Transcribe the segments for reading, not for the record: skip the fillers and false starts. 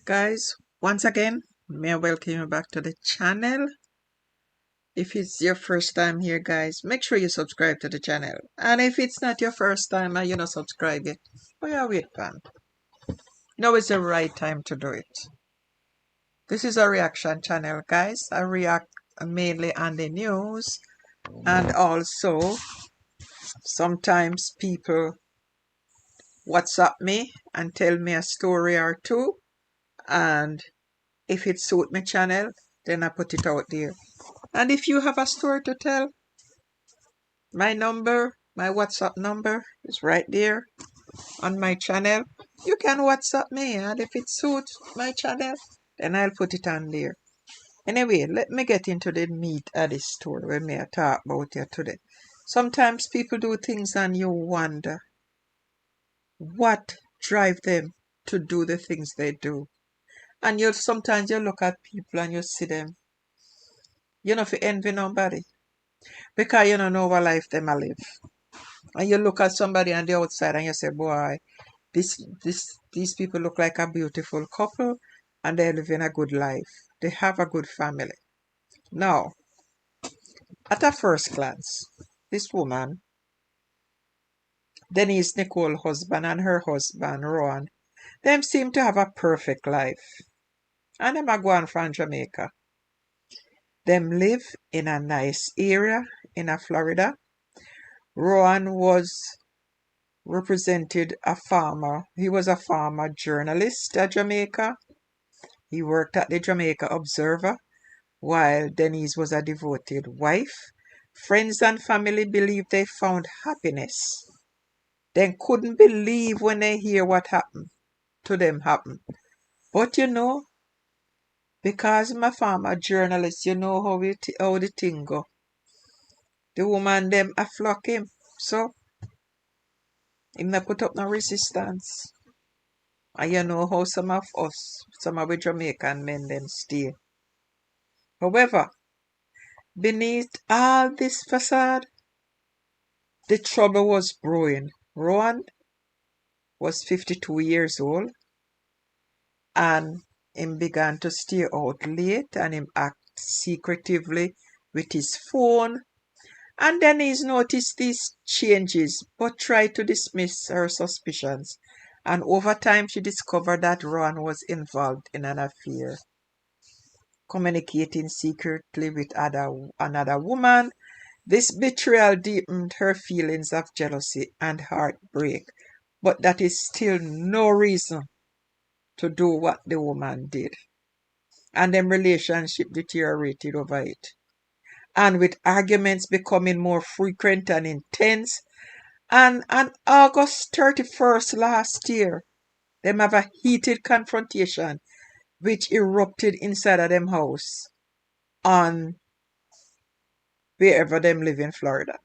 Guys, once again, may I welcome you back to the channel. If it's your first time here, guys, make sure you subscribe to the channel. And if it's not your first time and you're not subscribed yet, why are wait, fam? Now is the right time to do it. This is a reaction channel, guys. I react mainly on the news, and also sometimes people WhatsApp me and tell me a story or two, and if it suit my channel, then I put it out there. And if you have a story to tell, my WhatsApp number is right there on my channel. You can WhatsApp me, and if it suits my channel, then I'll put it on there. Anyway, let me get into the meat of this story when I talk about here today. Sometimes people do things and you wonder what drive them to do the things they do. And sometimes you look at people and you see them. You know, if you envy nobody, because you don't know what life them a live. And you look at somebody on the outside and you say, boy, these people look like a beautiful couple and they're living a good life. They have a good family. Now, at a first glance, this woman, Denise Nicole husband and her husband, Rohan, them seem to have a perfect life. And them are going from Jamaica. Them live in a nice area in Florida. Rohan was represented a farmer. He was a farmer journalist at Jamaica. He worked at the Jamaica Observer, while Denise was a devoted wife. Friends and family believed they found happiness. They couldn't believe when they hear what happened to them happen. But you know, because I'm a farmer journalist, you know how the thing go. The woman them a flock him. So him not put up no resistance. And you know how some of the Jamaican men them stay. However, beneath all this facade, the trouble was brewing. Rohan was 52 years old, and him began to stay out late, and him act secretively with his phone. And then he's noticed these changes, but tried to dismiss her suspicions. And over time, she discovered that Rohan was involved in an affair, communicating secretly with another woman. This betrayal deepened her feelings of jealousy and heartbreak, but that is still no reason to do what the woman did. And them relationship deteriorated over it. And with arguments becoming more frequent and intense, and on August 31st last year, them have a heated confrontation which erupted inside of them house on wherever them live in Florida.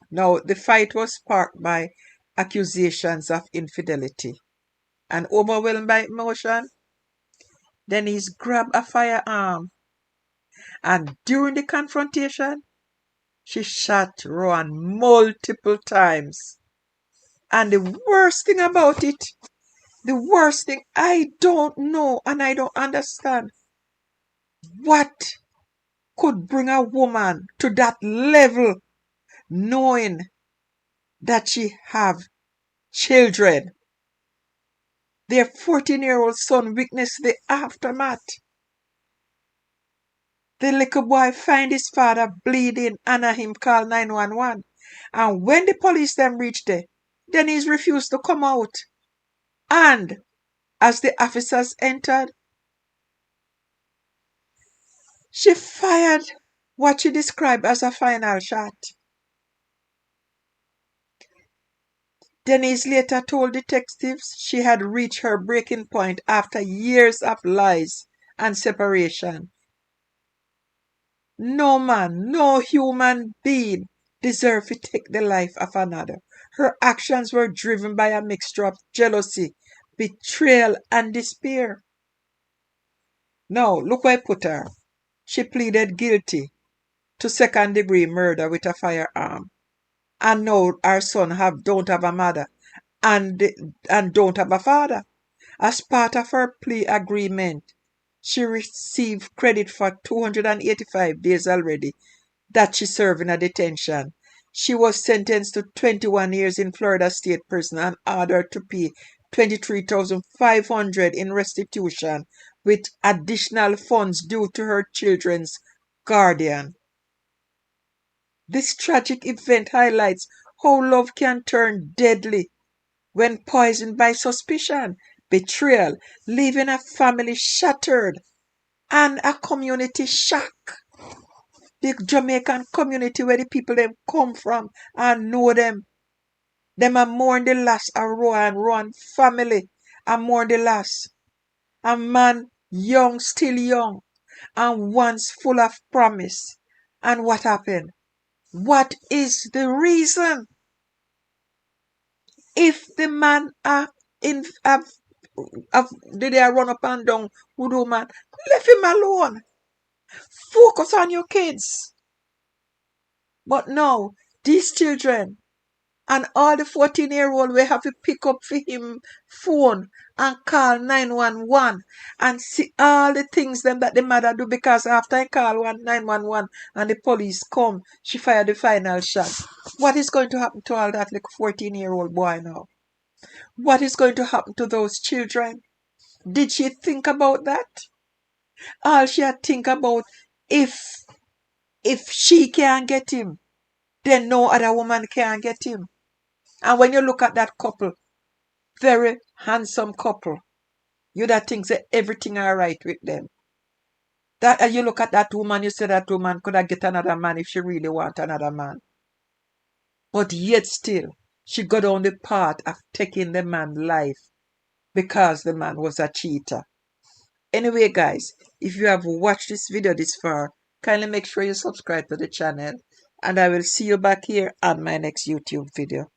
Now, the fight was sparked by accusations of infidelity. And overwhelmed by emotion, Denise grabbed a firearm. And during the confrontation, she shot Rohan multiple times. And the worst thing about it, I don't know and I don't understand what could bring a woman to that level, knowing that she have children. Their 14-year-old son witnessed the aftermath. The little boy find his father bleeding and him call 911. And when the police them reached there, Denise refused to come out. And as the officers entered, she fired what she described as a final shot. Denise later told detectives she had reached her breaking point after years of lies and separation. No man, no human being deserved to take the life of another. Her actions were driven by a mixture of jealousy, betrayal, and despair. Now, look where I put her. She pleaded guilty to second-degree murder with a firearm. And now our son don't have a mother and don't have a father. As part of her plea agreement, she received credit for 285 days already that she served in a detention. She was sentenced to 21 years in Florida State Prison and ordered to pay 23,500 in restitution with additional funds due to her children's guardian. This tragic event highlights how love can turn deadly when poisoned by suspicion, betrayal, leaving a family shattered and a community shocked. The Jamaican community where the people them come from and know them. Them are mourn the loss of Rohan family and mourn the loss. A man young, still young, and once full of promise. And what happened? What is the reason? If the man did they run up and down with woman, leave him alone. Focus on your kids. But no, these children and all the 14-year-old will have to pick up for him phone and call 911 and see all the things them that the mother do, because after I call 911 and the police come, she fired the final shot. What is going to happen to all that like 14-year-old boy now? What is going to happen to those children? Did she think about that? All she had think about, if she can't get him, then no other woman can get him. And when you look at that couple, very handsome couple, you that think that everything all right with them. That and you look at that woman, you say that woman could have get another man if she really want another man. But yet still, she got on the path of taking the man's life because the man was a cheater. Anyway, guys, if you have watched this video this far, kindly make sure you subscribe to the channel. And I will see you back here on my next YouTube video.